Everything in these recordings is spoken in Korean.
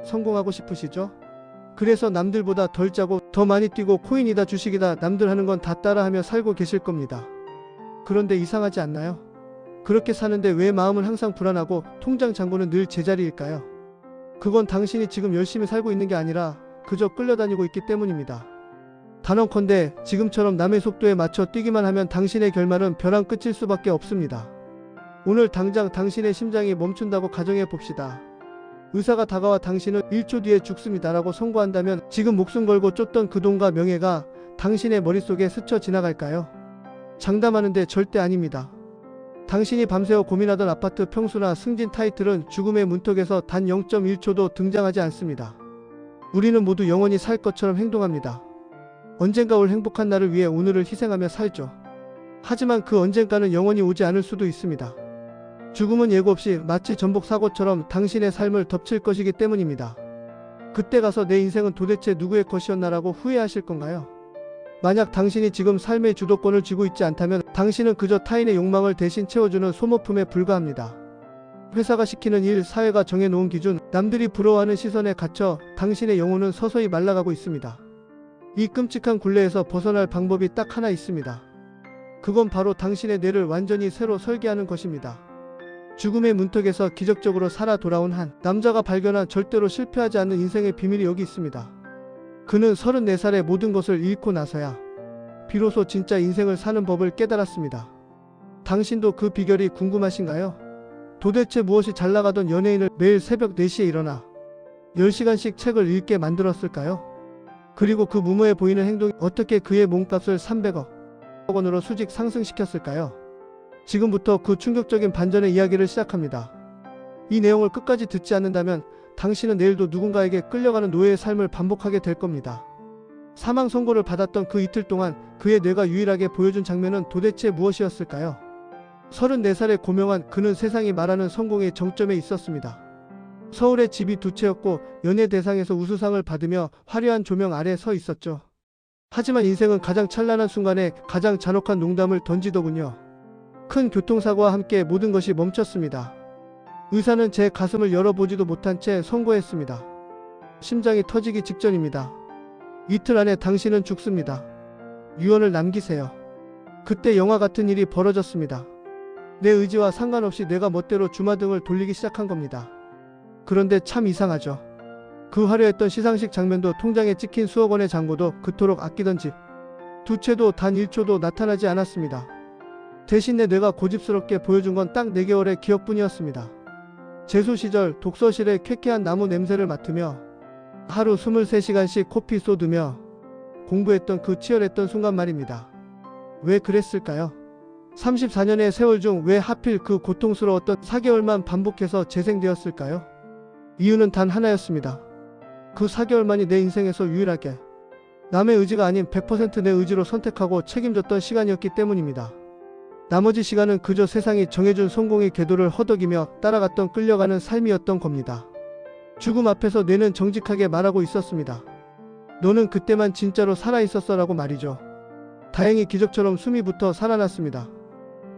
성공하고 싶으시죠? 그래서 남들보다 덜 짜고 더 많이 뛰고 코인이다 주식이다 남들 하는 건 다 따라하며 살고 계실 겁니다. 그런데 이상하지 않나요? 그렇게 사는데 왜 마음은 항상 불안하고 통장 잔고는 늘 제자리일까요? 그건 당신이 지금 열심히 살고 있는 게 아니라 그저 끌려다니고 있기 때문입니다. 단언컨대 지금처럼 남의 속도에 맞춰 뛰기만 하면 당신의 결말은 벼랑 끝일 수밖에 없습니다. 오늘 당장 당신의 심장이 멈춘다고 가정해 봅시다. 의사가 다가와 당신은 1초 뒤에 죽습니다라고 선고한다면 지금 목숨 걸고 쫓던 그 돈과 명예가 당신의 머릿속에 스쳐 지나갈까요? 장담하는데 절대 아닙니다. 당신이 밤새워 고민하던 아파트 평수나 승진 타이틀은 죽음의 문턱에서 단 0.1초도 등장하지 않습니다. 우리는 모두 영원히 살 것처럼 행동합니다. 언젠가 올 행복한 날을 위해 오늘을 희생하며 살죠. 하지만 그 언젠가는 영원히 오지 않을 수도 있습니다. 죽음은 예고 없이 마치 전복 사고처럼 당신의 삶을 덮칠 것이기 때문입니다. 그때 가서 내 인생은 도대체 누구의 것이었나라고 후회하실 건가요? 만약 당신이 지금 삶의 주도권을 쥐고 있지 않다면 당신은 그저 타인의 욕망을 대신 채워주는 소모품에 불과합니다. 회사가 시키는 일, 사회가 정해놓은 기준, 남들이 부러워하는 시선에 갇혀 당신의 영혼은 서서히 말라가고 있습니다. 이 끔찍한 굴레에서 벗어날 방법이 딱 하나 있습니다. 그건 바로 당신의 뇌를 완전히 새로 설계하는 것입니다. 죽음의 문턱에서 기적적으로 살아 돌아온 한 남자가 발견한 절대로 실패하지 않는 인생의 비밀이 여기 있습니다. 그는 34살에 모든 것을 잃고 나서야 비로소 진짜 인생을 사는 법을 깨달았습니다. 당신도 그 비결이 궁금하신가요? 도대체 무엇이 잘나가던 연예인을 매일 새벽 4시에 일어나 10시간씩 책을 읽게 만들었을까요? 그리고 그 무모해 보이는 행동이 어떻게 그의 몸값을 300억 원으로 수직 상승시켰을까요? 지금부터 그 충격적인 반전의 이야기를 시작합니다. 이 내용을 끝까지 듣지 않는다면 당신은 내일도 누군가에게 끌려가는 노예의 삶을 반복하게 될 겁니다. 사망 선고를 받았던 그 이틀 동안 그의 뇌가 유일하게 보여준 장면은 도대체 무엇이었을까요? 34살에 고명한 그는 세상이 말하는 성공의 정점에 있었습니다. 서울에 집이 2채였고 연예대상에서 우수상을 받으며 화려한 조명 아래 서 있었죠. 하지만 인생은 가장 찬란한 순간에 가장 잔혹한 농담을 던지더군요. 큰 교통사고와 함께 모든 것이 멈췄습니다. 의사는 제 가슴을 열어보지도 못한 채 선고했습니다. 심장이 터지기 직전입니다. 이틀 안에 당신은 죽습니다. 유언을 남기세요. 그때 영화 같은 일이 벌어졌습니다. 내 의지와 상관없이 뇌가 멋대로 주마등을 돌리기 시작한 겁니다. 그런데 참 이상하죠. 그 화려했던 시상식 장면도 통장에 찍힌 수억 원의 잔고도 그토록 아끼던 집 2채도 단 1초도 나타나지 않았습니다. 대신 내 뇌가 고집스럽게 보여준 건 딱 4개월의 기억뿐이었습니다. 재수 시절 독서실에 쾌쾌한 나무 냄새를 맡으며 하루 23시간씩 코피 쏟으며 공부했던 그 치열했던 순간 말입니다. 왜 그랬을까요? 34년의 세월 중 왜 하필 그 고통스러웠던 4개월만 반복해서 재생되었을까요? 이유는 단 하나였습니다. 그 4개월만이 내 인생에서 유일하게 남의 의지가 아닌 100% 내 의지로 선택하고 책임졌던 시간이었기 때문입니다. 나머지 시간은 그저 세상이 정해준 성공의 궤도를 허덕이며 따라갔던 끌려가는 삶이었던 겁니다. 죽음 앞에서 뇌는 정직하게 말하고 있었습니다. 너는 그때만 진짜로 살아있었어 라고 말이죠. 다행히 기적처럼 숨이 붙어 살아났습니다.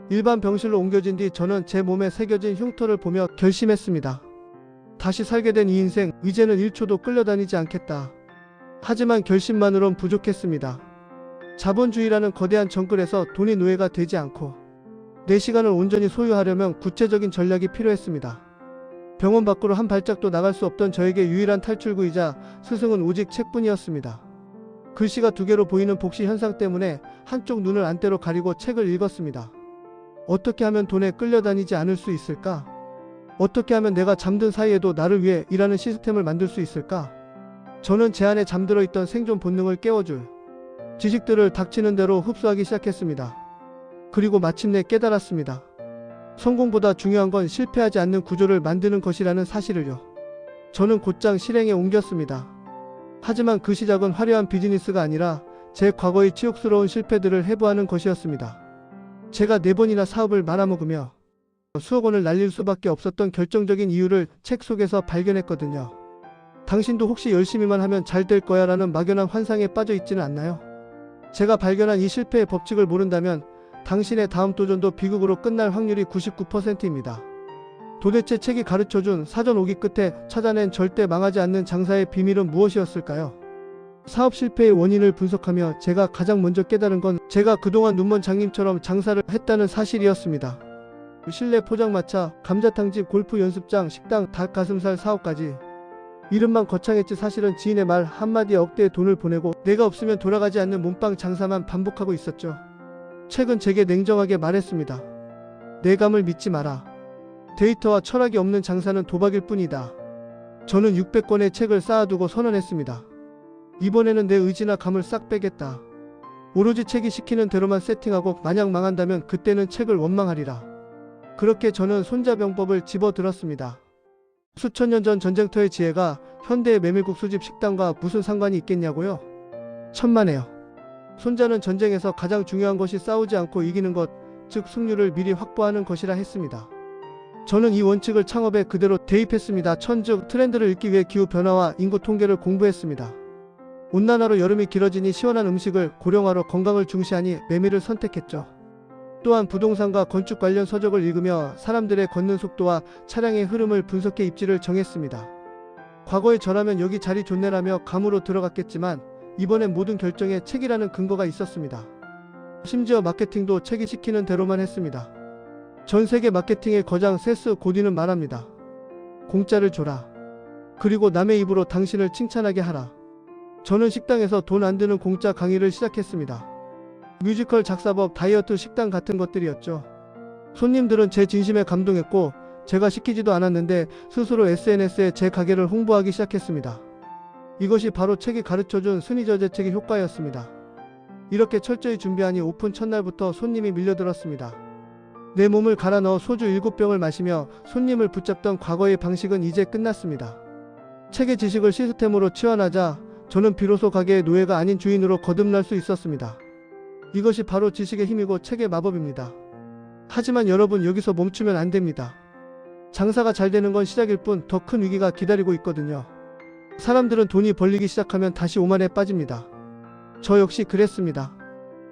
일반 병실로 옮겨진 뒤 저는 제 몸에 새겨진 흉터를 보며 결심했습니다. 다시 살게 된 이 인생, 이제는 1초도 끌려다니지 않겠다. 하지만 결심만으론 부족했습니다. 자본주의라는 거대한 정글에서 돈이 노예가 되지 않고 내 시간을 온전히 소유하려면 구체적인 전략이 필요했습니다. 병원 밖으로 한 발짝도 나갈 수 없던 저에게 유일한 탈출구이자 스승은 오직 책뿐이었습니다. 글씨가 2개로 보이는 복시 현상 때문에 한쪽 눈을 안대로 가리고 책을 읽었습니다. 어떻게 하면 돈에 끌려다니지 않을 수 있을까? 어떻게 하면 내가 잠든 사이에도 나를 위해 일하는 시스템을 만들 수 있을까? 저는 제 안에 잠들어 있던 생존 본능을 깨워줄 지식들을 닥치는 대로 흡수하기 시작했습니다. 그리고 마침내 깨달았습니다. 성공보다 중요한 건 실패하지 않는 구조를 만드는 것이라는 사실을요. 저는 곧장 실행에 옮겼습니다. 하지만 그 시작은 화려한 비즈니스가 아니라 제 과거의 치욕스러운 실패들을 해부하는 것이었습니다. 제가 4번이나 사업을 말아먹으며 수억 원을 날릴 수밖에 없었던 결정적인 이유를 책 속에서 발견했거든요. 당신도 혹시 열심히만 하면 잘 될 거야 라는 막연한 환상에 빠져 있지는 않나요? 제가 발견한 이 실패의 법칙을 모른다면 당신의 다음 도전도 비극으로 끝날 확률이 99%입니다. 도대체 책이 가르쳐준 사전 오기 끝에 찾아낸 절대 망하지 않는 장사의 비밀은 무엇이었을까요? 사업 실패의 원인을 분석하며 제가 가장 먼저 깨달은 건 제가 그동안 눈먼 장님처럼 장사를 했다는 사실이었습니다. 실내 포장마차, 감자탕집, 골프 연습장, 식당, 닭가슴살 사업까지. 이름만 거창했지 사실은 지인의 말 한마디에 억대의 돈을 보내고 내가 없으면 돌아가지 않는 몸빵 장사만 반복하고 있었죠. 책은 제게 냉정하게 말했습니다. 내 감을 믿지 마라. 데이터와 철학이 없는 장사는 도박일 뿐이다. 저는 600권의 책을 쌓아두고 선언했습니다. 이번에는 내 의지나 감을 싹 빼겠다. 오로지 책이 시키는 대로만 세팅하고 만약 망한다면 그때는 책을 원망하리라. 그렇게 저는 손자병법을 집어들었습니다. 수천 년 전 전쟁터의 지혜가 현대의 메밀국 수집 식당과 무슨 상관이 있겠냐고요? 천만에요. 손자는 전쟁에서 가장 중요한 것이 싸우지 않고 이기는 것, 즉 승률을 미리 확보하는 것이라 했습니다. 저는 이 원칙을 창업에 그대로 대입했습니다. 천즉 트렌드를 읽기 위해 기후변화와 인구 통계를 공부했습니다. 온난화로 여름이 길어지니 시원한 음식을, 고령화로 건강을 중시하니 메밀을 선택했죠. 또한 부동산과 건축 관련 서적을 읽으며 사람들의 걷는 속도와 차량의 흐름을 분석해 입지를 정했습니다. 과거에 저라면 여기 자리 좋네라며 감으로 들어갔겠지만 이번엔 모든 결정에 책이라는 근거가 있었습니다. 심지어 마케팅도 책이 시키는 대로만 했습니다. 전 세계 마케팅의 거장 세스 고딘은 말합니다. 공짜를 줘라. 그리고 남의 입으로 당신을 칭찬하게 하라. 저는 식당에서 돈 안 드는 공짜 강의를 시작했습니다. 뮤지컬 작사법, 다이어트, 식단 같은 것들이었죠. 손님들은 제 진심에 감동했고 제가 시키지도 않았는데 스스로 SNS에 제 가게를 홍보하기 시작했습니다. 이것이 바로 책이 가르쳐준 순위저재책의 효과였습니다. 이렇게 철저히 준비하니 오픈 첫날부터 손님이 밀려들었습니다. 내 몸을 갈아 넣어 소주 7병을 마시며 손님을 붙잡던 과거의 방식은 이제 끝났습니다. 책의 지식을 시스템으로 치환하자 저는 비로소 가게의 노예가 아닌 주인으로 거듭날 수 있었습니다. 이것이 바로 지식의 힘이고 책의 마법입니다. 하지만 여러분, 여기서 멈추면 안 됩니다. 장사가 잘 되는 건 시작일 뿐 더 큰 위기가 기다리고 있거든요. 사람들은 돈이 벌리기 시작하면 다시 오만에 빠집니다. 저 역시 그랬습니다.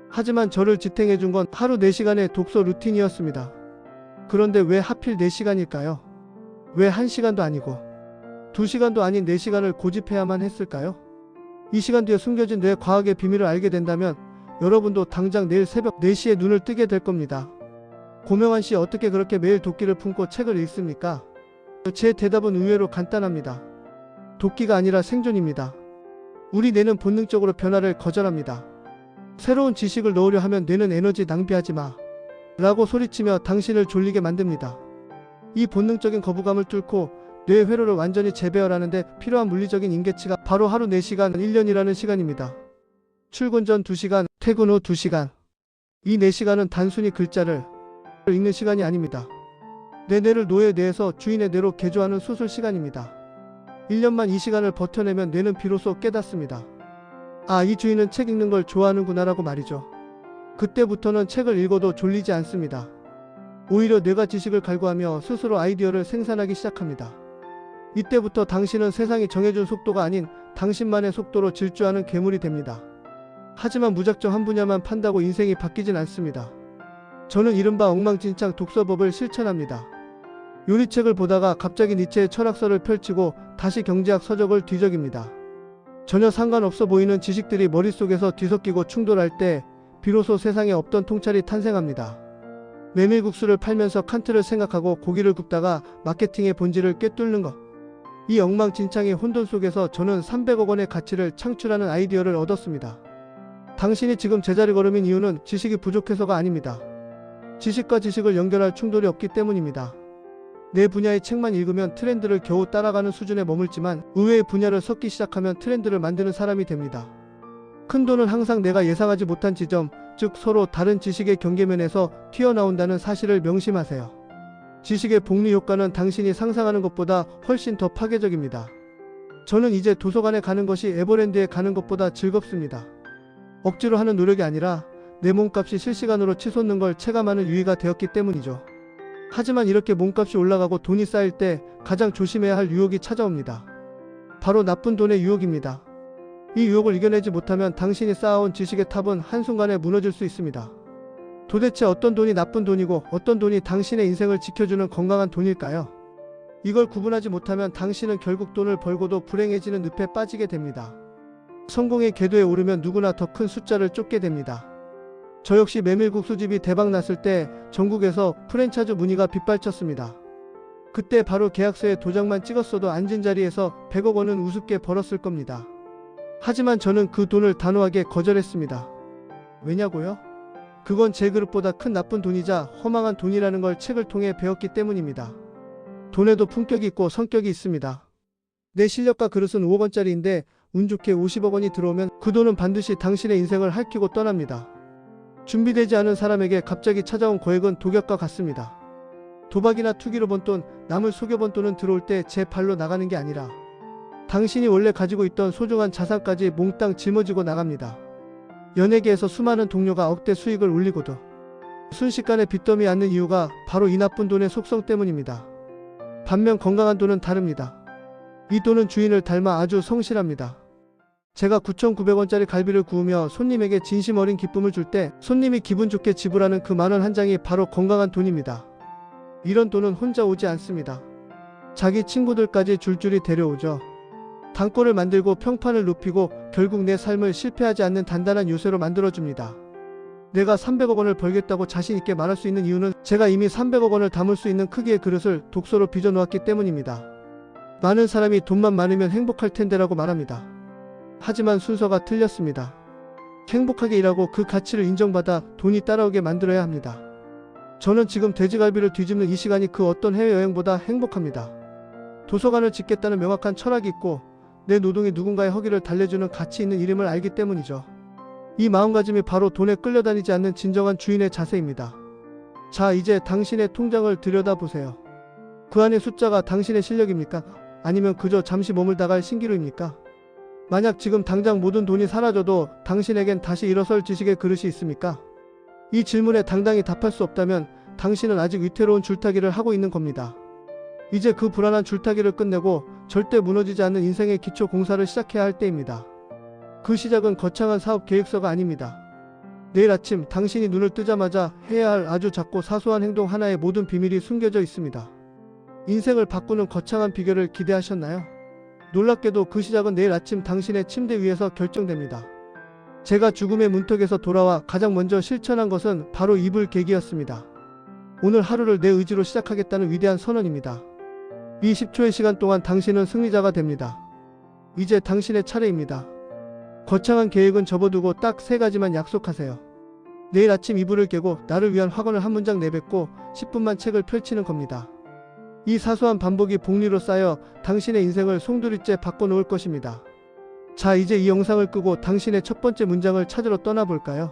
하지만 저를 지탱해준 건 하루 4시간의 독서 루틴이었습니다. 그런데 왜 하필 4시간일까요? 왜 1시간도 아니고 2시간도 아닌 4시간을 고집해야만 했을까요? 이 시간 뒤에 숨겨진 뇌 과학의 비밀을 알게 된다면 여러분도 당장 내일 새벽 4시에 눈을 뜨게 될 겁니다. 고명환 씨, 어떻게 그렇게 매일 도끼를 품고 책을 읽습니까? 제 대답은 의외로 간단합니다. 도끼가 아니라 생존입니다. 우리 뇌는 본능적으로 변화를 거절합니다. 새로운 지식을 넣으려 하면 뇌는 에너지 낭비하지 마 라고 소리치며 당신을 졸리게 만듭니다. 이 본능적인 거부감을 뚫고 뇌 회로를 완전히 재배열하는데 필요한 물리적인 임계치가 바로 하루 4시간, 1년이라는 시간입니다. 출근 전 2시간, 퇴근 후 2시간. 이 4시간은 단순히 글자를 읽는 시간이 아닙니다. 내 뇌를 노예 뇌에서 주인의 뇌로 개조하는 수술 시간입니다. 1년만 이 시간을 버텨내면 뇌는 비로소 깨닫습니다. 아, 이 주인은 책 읽는 걸 좋아하는구나 라고 말이죠. 그때부터는 책을 읽어도 졸리지 않습니다. 오히려 뇌가 지식을 갈구하며 스스로 아이디어를 생산하기 시작합니다. 이때부터 당신은 세상이 정해준 속도가 아닌 당신만의 속도로 질주하는 괴물이 됩니다. 하지만 무작정 한 분야만 판다고 인생이 바뀌진 않습니다. 저는 이른바 엉망진창 독서법을 실천합니다. 요리책을 보다가 갑자기 니체의 철학서를 펼치고 다시 경제학 서적을 뒤적입니다. 전혀 상관없어 보이는 지식들이 머릿속에서 뒤섞이고 충돌할 때 비로소 세상에 없던 통찰이 탄생합니다. 메밀국수를 팔면서 칸트를 생각하고 고기를 굽다가 마케팅의 본질을 꿰뚫는 것. 이 엉망진창의 혼돈 속에서 저는 300억 원의 가치를 창출하는 아이디어를 얻었습니다. 당신이 지금 제자리 걸음인 이유는 지식이 부족해서가 아닙니다. 지식과 지식을 연결할 충돌이 없기 때문입니다. 내 분야의 책만 읽으면 트렌드를 겨우 따라가는 수준에 머물지만 의외의 분야를 섞기 시작하면 트렌드를 만드는 사람이 됩니다. 큰 돈은 항상 내가 예상하지 못한 지점, 즉 서로 다른 지식의 경계면에서 튀어나온다는 사실을 명심하세요. 지식의 복리 효과는 당신이 상상하는 것보다 훨씬 더 파괴적입니다. 저는 이제 도서관에 가는 것이 에버랜드에 가는 것보다 즐겁습니다. 억지로 하는 노력이 아니라 내 몸값이 실시간으로 치솟는 걸 체감하는 유의가 되었기 때문이죠. 하지만 이렇게 몸값이 올라가고 돈이 쌓일 때 가장 조심해야 할 유혹이 찾아옵니다. 바로 나쁜 돈의 유혹입니다. 이 유혹을 이겨내지 못하면 당신이 쌓아온 지식의 탑은 한순간에 무너질 수 있습니다. 도대체 어떤 돈이 나쁜 돈이고 어떤 돈이 당신의 인생을 지켜주는 건강한 돈일까요? 이걸 구분하지 못하면 당신은 결국 돈을 벌고도 불행해지는 늪에 빠지게 됩니다. 성공의 궤도에 오르면 누구나 더 큰 숫자를 쫓게 됩니다. 저 역시 메밀국수집이 대박 났을 때 전국에서 프랜차이즈 문의가 빗발쳤습니다. 그때 바로 계약서에 도장만 찍었어도 앉은 자리에서 100억 원은 우습게 벌었을 겁니다. 하지만 저는 그 돈을 단호하게 거절했습니다. 왜냐고요? 그건 제 그릇보다 큰 나쁜 돈이자 허망한 돈이라는 걸 책을 통해 배웠기 때문입니다. 돈에도 품격이 있고 성격이 있습니다. 내 실력과 그릇은 5억 원짜리인데 운 좋게 50억 원이 들어오면 그 돈은 반드시 당신의 인생을 핥히고 떠납니다. 준비되지 않은 사람에게 갑자기 찾아온 거액은 독약과 같습니다. 도박이나 투기로 번 돈, 남을 속여본 돈은 들어올 때 제 발로 나가는 게 아니라 당신이 원래 가지고 있던 소중한 자산까지 몽땅 짊어지고 나갑니다. 연예계에서 수많은 동료가 억대 수익을 올리고도 순식간에 빚더미 않는 이유가 바로 이 나쁜 돈의 속성 때문입니다. 반면 건강한 돈은 다릅니다. 이 돈은 주인을 닮아 아주 성실합니다. 제가 9,900원짜리 갈비를 구우며 손님에게 진심 어린 기쁨을 줄 때 손님이 기분 좋게 지불하는 그 만 원 한 장이 바로 건강한 돈입니다. 이런 돈은 혼자 오지 않습니다. 자기 친구들까지 줄줄이 데려오죠. 단골을 만들고 평판을 높이고 결국 내 삶을 실패하지 않는 단단한 요새로 만들어줍니다. 내가 300억 원을 벌겠다고 자신 있게 말할 수 있는 이유는 제가 이미 300억 원을 담을 수 있는 크기의 그릇을 독서로 빚어놓았기 때문입니다. 많은 사람이 돈만 많으면 행복할 텐데라고 말합니다. 하지만 순서가 틀렸습니다. 행복하게 일하고 그 가치를 인정받아 돈이 따라오게 만들어야 합니다. 저는 지금 돼지갈비를 뒤집는 이 시간이 그 어떤 해외여행보다 행복합니다. 도서관을 짓겠다는 명확한 철학이 있고 내 노동이 누군가의 허기를 달래주는 가치 있는 이름을 알기 때문이죠. 이 마음가짐이 바로 돈에 끌려다니지 않는 진정한 주인의 자세입니다. 자, 이제 당신의 통장을 들여다보세요. 그 안의 숫자가 당신의 실력입니까? 아니면 그저 잠시 머물다갈 신기루입니까? 만약 지금 당장 모든 돈이 사라져도 당신에겐 다시 일어설 지식의 그릇이 있습니까? 이 질문에 당당히 답할 수 없다면 당신은 아직 위태로운 줄타기를 하고 있는 겁니다. 이제 그 불안한 줄타기를 끝내고 절대 무너지지 않는 인생의 기초 공사를 시작해야 할 때입니다. 그 시작은 거창한 사업 계획서가 아닙니다. 내일 아침 당신이 눈을 뜨자마자 해야 할 아주 작고 사소한 행동 하나에 모든 비밀이 숨겨져 있습니다. 인생을 바꾸는 거창한 비결을 기대하셨나요? 놀랍게도 그 시작은 내일 아침 당신의 침대 위에서 결정됩니다. 제가 죽음의 문턱에서 돌아와 가장 먼저 실천한 것은 바로 이불 개기였습니다. 오늘 하루를 내 의지로 시작하겠다는 위대한 선언입니다. 이 10초의 시간 동안 당신은 승리자가 됩니다. 이제 당신의 차례입니다. 거창한 계획은 접어두고 딱 3가지만 약속하세요. 내일 아침 이불을 깨고 나를 위한 확언을 한 문장 내뱉고 10분만 책을 펼치는 겁니다. 이 사소한 반복이 복리로 쌓여 당신의 인생을 송두리째 바꿔놓을 것입니다. 자, 이제 이 영상을 끄고 당신의 첫 번째 문장을 찾으러 떠나볼까요?